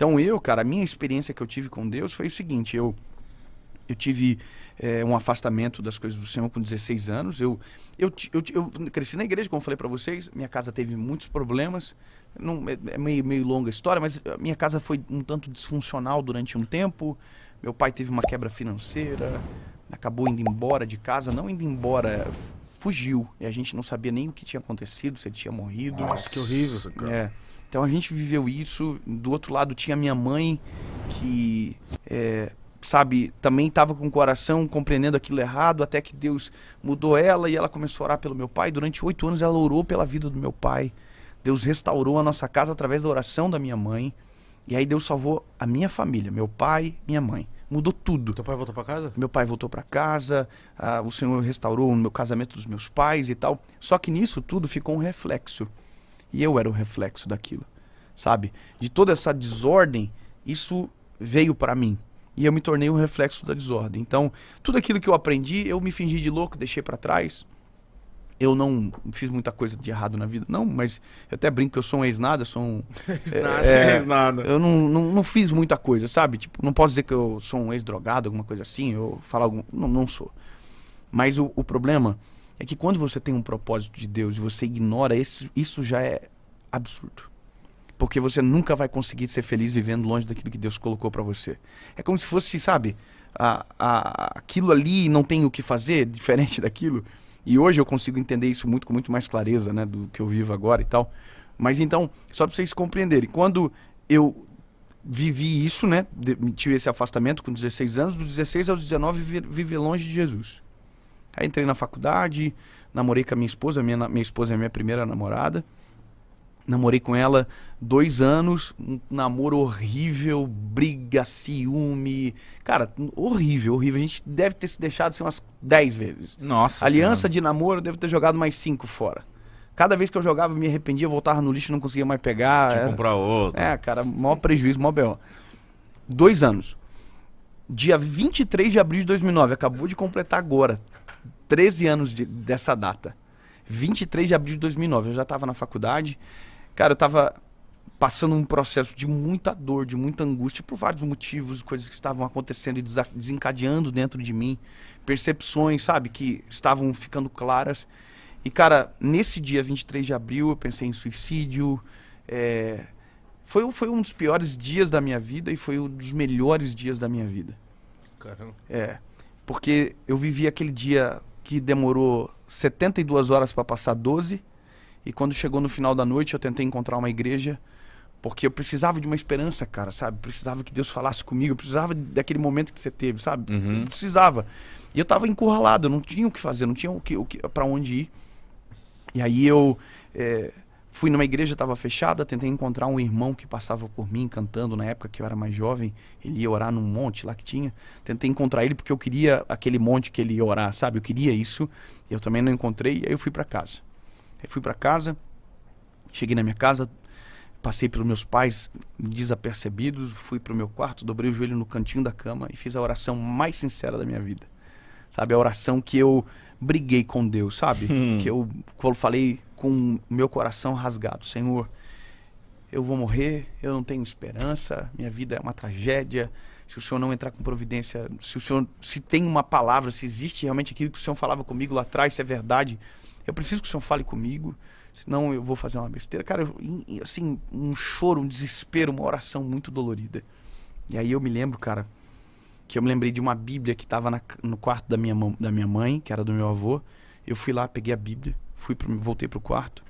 Então cara, a minha experiência que eu tive com Deus foi o seguinte, eu tive um afastamento das coisas do Senhor com 16 anos. Eu cresci na igreja, como eu falei para vocês. Minha casa teve muitos problemas. Não, é meio longa a história, mas a minha casa foi um tanto disfuncional durante um tempo. Meu pai teve uma quebra financeira, acabou indo embora de casa. Não indo embora, fugiu. E a gente não sabia nem o que tinha acontecido, se ele tinha morrido. Nossa, que horrível, cara. Então a gente viveu isso. Do outro lado tinha minha mãe, que... sabe, também estava com o coração compreendendo aquilo errado, até que Deus mudou ela e ela começou a orar pelo meu pai. Durante 8 anos ela orou pela vida do meu pai. Deus restaurou a nossa casa através da oração da minha mãe. E aí Deus salvou a minha família, meu pai, minha mãe. Mudou tudo. Teu pai voltou pra casa? Meu pai voltou para casa, o Senhor restaurou o meu casamento dos meus pais e tal. Só que nisso tudo ficou um reflexo. E eu era o reflexo daquilo, sabe? De toda essa desordem, isso veio para mim. E eu me tornei um reflexo da desordem. Então, tudo aquilo que eu aprendi, eu me fingi de louco, deixei para trás. Eu não fiz muita coisa de errado na vida, não, mas eu até brinco que eu sou um ex-nada, eu sou um... Ex-nada. Eu não fiz muita coisa, sabe? Tipo, não posso dizer que eu sou um ex-drogado, alguma coisa assim, eu falar algum... Não sou. Mas o problema é que quando você tem um propósito de Deus e você ignora isso já é absurdo. Porque você nunca vai conseguir ser feliz vivendo longe daquilo que Deus colocou pra você. É como se fosse, sabe, aquilo ali não tem o que fazer, diferente daquilo. E hoje eu consigo entender isso com muito mais clareza, né, do que eu vivo agora e tal. Mas então, só pra vocês compreenderem, quando eu vivi isso, né, tive esse afastamento com 16 anos, dos 16 aos 19 viver longe de Jesus. Aí entrei na faculdade, namorei com a minha esposa, minha esposa é a minha primeira namorada. Namorei com ela 2 anos, um namoro horrível, briga, ciúme. Cara, horrível. A gente deve ter se deixado assim, umas 10 vezes. Nossa Aliança senhora. de namoro, eu devo ter jogado mais 5 fora. Cada vez que eu jogava, eu me arrependia, voltava no lixo, não conseguia mais pegar. Tinha que comprar outro. Cara, maior prejuízo, maior B.O. 2 anos. Dia 23 de abril de 2009, acabou de completar agora. 13 anos dessa data. 23 de abril de 2009, eu já estava na faculdade. Cara, eu tava passando um processo de muita dor, de muita angústia, por vários motivos, coisas que estavam acontecendo e desencadeando dentro de mim, percepções, sabe, que estavam ficando claras. E, cara, nesse dia 23 de abril, eu pensei em suicídio. Foi um dos piores dias da minha vida e foi um dos melhores dias da minha vida. Caramba. Porque eu vivi aquele dia que demorou 72 horas para passar 12. E quando chegou no final da noite, eu tentei encontrar uma igreja, porque eu precisava de uma esperança, cara, sabe? Precisava que Deus falasse comigo, eu precisava daquele momento que você teve, sabe? Eu precisava. E eu tava encurralado, eu não tinha o que fazer, não tinha para onde ir. E aí eu fui numa igreja, estava fechada, tentei encontrar um irmão que passava por mim cantando na época que eu era mais jovem, ele ia orar num monte lá que tinha. Tentei encontrar ele porque eu queria aquele monte que ele ia orar, sabe? Eu queria isso, e eu também não encontrei, e aí eu fui para casa. Cheguei na minha casa, passei pelos meus pais desapercebidos, fui pro meu quarto, dobrei o joelho no cantinho da cama e fiz a oração mais sincera da minha vida. Sabe, a oração que eu briguei com Deus, sabe? Que eu falei com o meu coração rasgado. Senhor, eu vou morrer, eu não tenho esperança, minha vida é uma tragédia. Se o Senhor não entrar com providência, se tem uma palavra, se existe realmente aquilo que o Senhor falava comigo lá atrás, se é verdade, eu preciso que o Senhor fale comigo, senão eu vou fazer uma besteira. Cara, assim, um choro, um desespero, uma oração muito dolorida. E aí eu me lembro, cara, que eu me lembrei de uma Bíblia que estava no quarto da minha mãe, que era do meu avô. Eu fui lá, peguei a Bíblia, voltei pro quarto.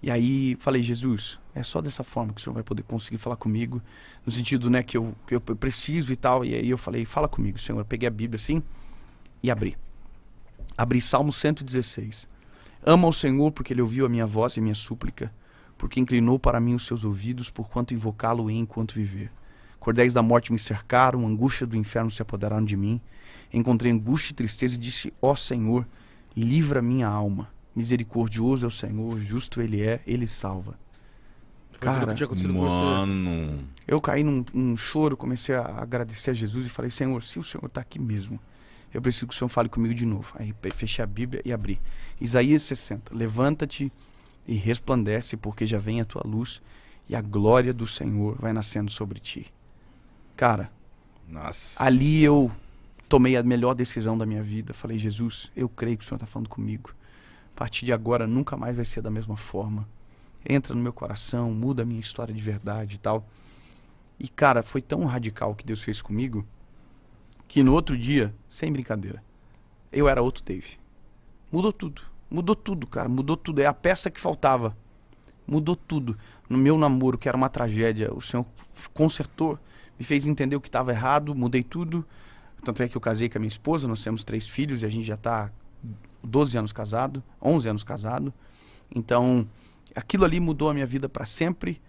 E aí falei, Jesus, é só dessa forma que o Senhor vai poder conseguir falar comigo, no sentido, né, que eu preciso e tal. E aí eu falei, fala comigo, Senhor. Eu peguei a Bíblia assim e abri. Abri Salmo 116. Ama o Senhor porque Ele ouviu a minha voz e a minha súplica, porque inclinou para mim os seus ouvidos, porquanto invocá-lo enquanto viver. Cordéis da morte me cercaram, angústia do inferno se apoderaram de mim. Encontrei angústia e tristeza e disse, ó Senhor, livra minha alma. Misericordioso é o Senhor, justo Ele é, Ele salva. Cara, mano, eu caí num choro, comecei a agradecer a Jesus e falei, Senhor, se o Senhor está aqui mesmo, eu preciso que o Senhor fale comigo de novo. Aí fechei a Bíblia e abri. Isaías 60. Levanta-te e resplandece, porque já vem a tua luz e a glória do Senhor vai nascendo sobre ti. Cara, Nossa. ali eu tomei a melhor decisão da minha vida. Falei, Jesus, eu creio que o Senhor está falando comigo. A partir de agora nunca mais vai ser da mesma forma. Entra no meu coração, muda a minha história de verdade e tal. E cara, foi tão radical o que Deus fez comigo, que no outro dia, sem brincadeira, eu era outro Dave. Mudou tudo, cara, mudou tudo. É a peça que faltava. Mudou tudo. No meu namoro, que era uma tragédia, o Senhor consertou, me fez entender o que estava errado, mudei tudo. Tanto é que eu casei com a minha esposa, nós temos 3 filhos e a gente já está 12 anos casado, 11 anos casado. Então, aquilo ali mudou a minha vida para sempre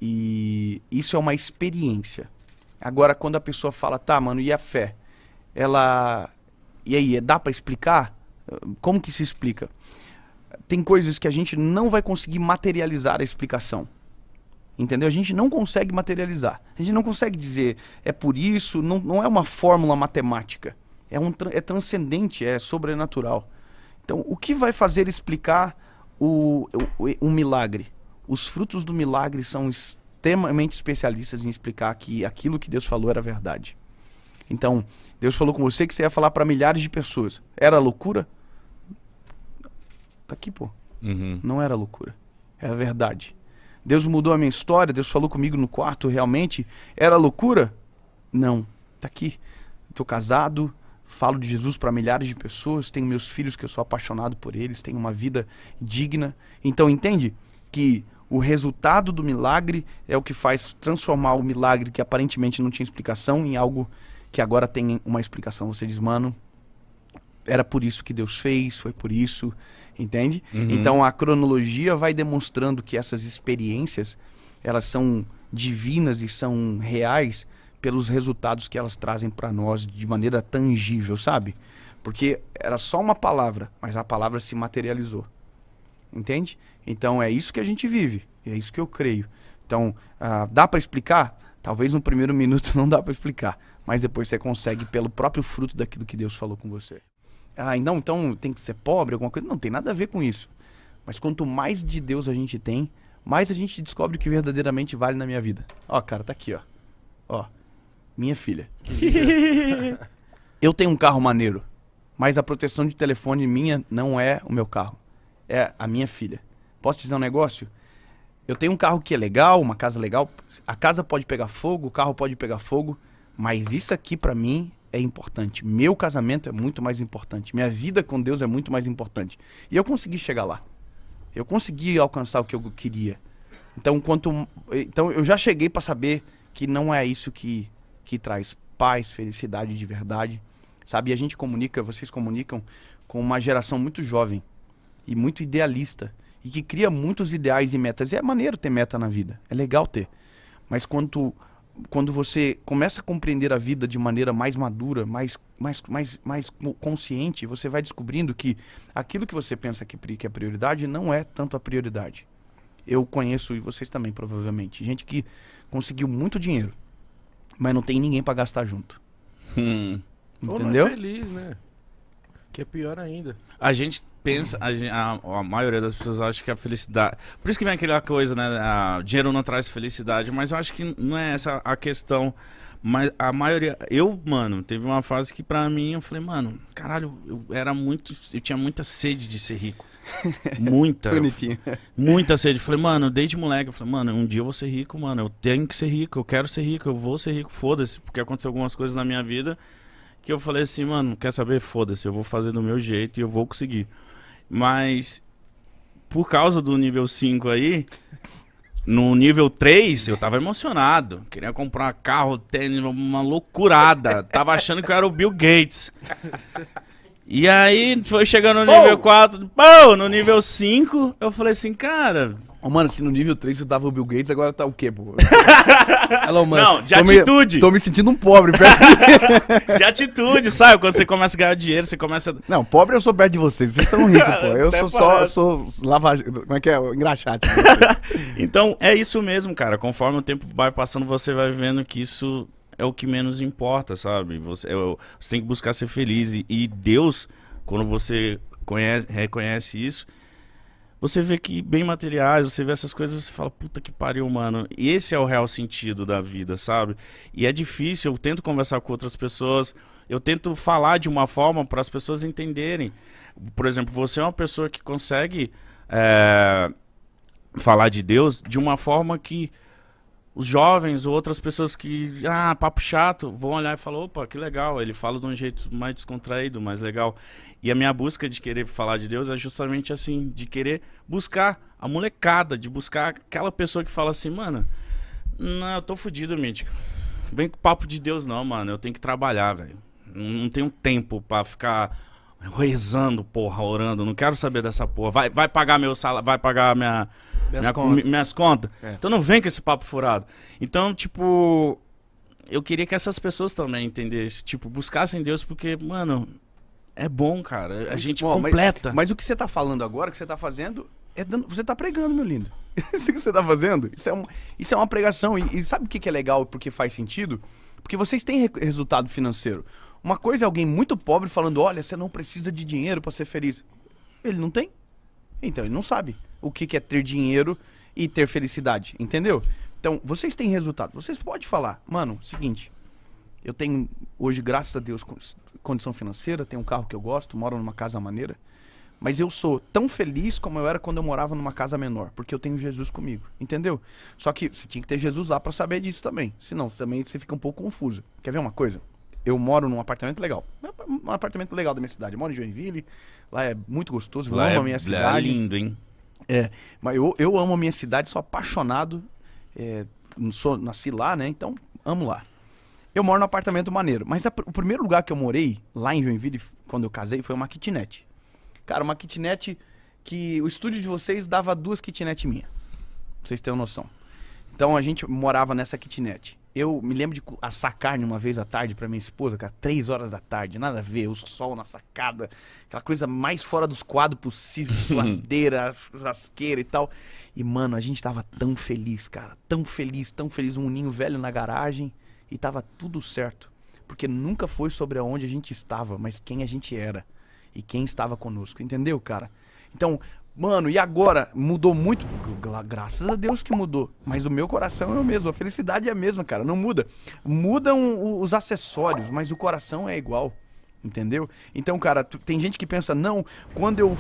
e isso é uma experiência. Agora, quando a pessoa fala, tá, mano, e a fé? E aí, dá para explicar? Como que se explica? Tem coisas que a gente não vai conseguir materializar a explicação. Entendeu? A gente não consegue materializar. A gente não consegue dizer, é por isso, não é uma fórmula matemática. É transcendente, é sobrenatural. Então, o que vai fazer explicar um milagre? Os frutos do milagre são extremamente especialistas em explicar que aquilo que Deus falou era verdade. Então, Deus falou com você que você ia falar para milhares de pessoas. Era loucura? Tá aqui, pô. Uhum. Não era loucura. Era verdade. Deus mudou a minha história, Deus falou comigo no quarto, realmente. Era loucura? Não. Tá aqui. Tô casado, falo de Jesus para milhares de pessoas, tenho meus filhos que eu sou apaixonado por eles, tenho uma vida digna. Então, entende que o resultado do milagre é o que faz transformar o milagre que aparentemente não tinha explicação em algo que agora tem uma explicação. Você diz, mano, era por isso que Deus fez, foi por isso, entende? Uhum. Então a cronologia vai demonstrando que essas experiências, elas são divinas e são reais pelos resultados que elas trazem para nós de maneira tangível, sabe? Porque era só uma palavra, mas a palavra se materializou, entende? Então é isso que a gente vive, é isso que eu creio. Então, dá para explicar? Talvez no primeiro minuto não dá para explicar, mas depois você consegue pelo próprio fruto daquilo que Deus falou com você. Não, então tem que ser pobre, alguma coisa? Não, tem nada a ver com isso. Mas quanto mais de Deus a gente tem, mais a gente descobre o que verdadeiramente vale na minha vida. Ó, cara, tá aqui, ó. Ó, minha filha. Eu tenho um carro maneiro, mas a proteção de telefone minha não é o meu carro. É a minha filha. Posso te dizer um negócio? Eu tenho um carro que é legal, uma casa legal. A casa pode pegar fogo, o carro pode pegar fogo. Mas isso aqui pra mim é importante. Meu casamento é muito mais importante. Minha vida com Deus é muito mais importante. E eu consegui chegar lá. Eu consegui alcançar o que eu queria. Então eu já cheguei pra saber que não é isso que traz paz, felicidade de verdade. Sabe? E a gente comunica, vocês comunicam com uma geração muito jovem e muito idealista. E que cria muitos ideais e metas. E é maneiro ter meta na vida. É legal ter. Mas quando você começa a compreender a vida de maneira mais madura, mais consciente, você vai descobrindo que aquilo que você pensa que é prioridade não é tanto a prioridade. Eu conheço, e vocês também provavelmente, gente que conseguiu muito dinheiro, mas não tem ninguém para gastar junto. Entendeu? Ou não é feliz, né? Que é pior ainda. A gente pensa, a maioria das pessoas acha que a felicidade... Por isso que vem aquela coisa, né? Dinheiro não traz felicidade, mas eu acho que não é essa a questão. Mas a maioria... Mano, teve uma fase que pra mim, eu falei, mano, caralho, eu tinha muita sede de ser rico. Muita. Bonitinho. Muita sede. Eu falei, mano, desde moleque, eu falei, mano, um dia eu vou ser rico, mano. Eu tenho que ser rico, eu quero ser rico, eu vou ser rico, foda-se. Porque aconteceu algumas coisas na minha vida que eu falei assim, mano, quer saber? Foda-se, eu vou fazer do meu jeito e eu vou conseguir. Mas, por causa do nível 5 aí, no nível 3, eu tava emocionado. Queria comprar carro, tênis, uma loucurada. Tava achando que eu era o Bill Gates. E aí, foi chegando no nível 4, no nível 5, eu falei assim, cara... Mano, se no nível 3 você tava o Bill Gates, agora tá o quê, pô? Não, de atitude. Tô me sentindo um pobre. De atitude, sabe? Quando você começa a ganhar dinheiro, você começa... Não, pobre eu sou perto de vocês. Vocês são ricos, pô. Eu sou como é que é? Engraxate. Então, é isso mesmo, cara. Conforme o tempo vai passando, você vai vendo que isso é o que menos importa, sabe? Você tem que buscar ser feliz. E Deus, quando você reconhece isso... você vê que bem materiais, você vê essas coisas, você fala, puta que pariu, mano. E esse é o real sentido da vida, sabe? E é difícil, eu tento conversar com outras pessoas, eu tento falar de uma forma para as pessoas entenderem. Por exemplo, você é uma pessoa que consegue falar de Deus de uma forma que os jovens ou outras pessoas que, papo chato, vão olhar e falar, opa, que legal, ele fala de um jeito mais descontraído, mais legal. E a minha busca de querer falar de Deus é justamente assim, de querer buscar a molecada, de buscar aquela pessoa que fala assim, mano, não, eu tô fudido, Mítico. Vem com papo de Deus não, mano, eu tenho que trabalhar, velho. Não tenho tempo pra ficar rezando, porra, orando, não quero saber dessa porra. Vai pagar meu salário, vai pagar minhas contas. Então não vem com esse papo furado. Então, tipo, eu queria que essas pessoas também entendessem, tipo, buscassem Deus, porque, mano, é bom, cara. A gente completa. Mas o que você tá falando agora, o que você tá fazendo, você tá pregando, meu lindo. Isso que você tá fazendo, isso é uma pregação. E sabe o que é legal, porque faz sentido? Porque vocês têm resultado financeiro. Uma coisa é alguém muito pobre falando, olha, você não precisa de dinheiro pra ser feliz. Ele não tem. Então ele não sabe o que é ter dinheiro e ter felicidade, entendeu? Então, vocês têm resultado. Vocês podem falar, mano, seguinte, eu tenho hoje, graças a Deus, condição financeira, tenho um carro que eu gosto, moro numa casa maneira, mas eu sou tão feliz como eu era quando eu morava numa casa menor, porque eu tenho Jesus comigo, entendeu? Só que você tinha que ter Jesus lá pra saber disso também, senão também você fica um pouco confuso. Quer ver uma coisa? Eu moro num apartamento legal. Um apartamento legal da minha cidade. Eu moro em Joinville. Lá é muito gostoso. Eu amo a minha cidade. Lá é lindo, hein? Mas eu amo a minha cidade. Sou apaixonado. Nasci lá, né? Então, amo lá. Eu moro num apartamento maneiro. Mas o primeiro lugar que eu morei, lá em Joinville, quando eu casei, foi uma kitnet. Cara, uma kitnet que o estúdio de vocês dava 2 kitnet minhas. Pra vocês terem noção. Então, a gente morava nessa kitnet. Eu me lembro de assar carne uma vez à tarde pra minha esposa, cara, 3 horas da tarde, nada a ver, o sol na sacada, aquela coisa mais fora dos quadros possível, suadeira, churrasqueira e tal. E, mano, a gente tava tão feliz, cara, tão feliz, um ninho velho na garagem e tava tudo certo. Porque nunca foi sobre aonde a gente estava, mas quem a gente era e quem estava conosco, entendeu, cara? Então, mano, e agora? Mudou muito? Graças a Deus que mudou. Mas o meu coração é o mesmo. A felicidade é a mesma, cara. Não muda. Mudam os acessórios, mas o coração é igual. Entendeu? Então, cara, tem gente que pensa, não, quando eu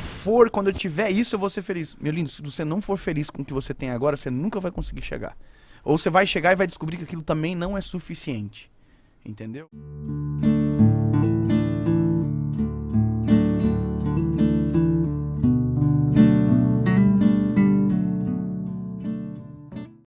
tiver isso, eu vou ser feliz. Meu lindo, se você não for feliz com o que você tem agora, você nunca vai conseguir chegar. Ou você vai chegar e vai descobrir que aquilo também não é suficiente. Entendeu?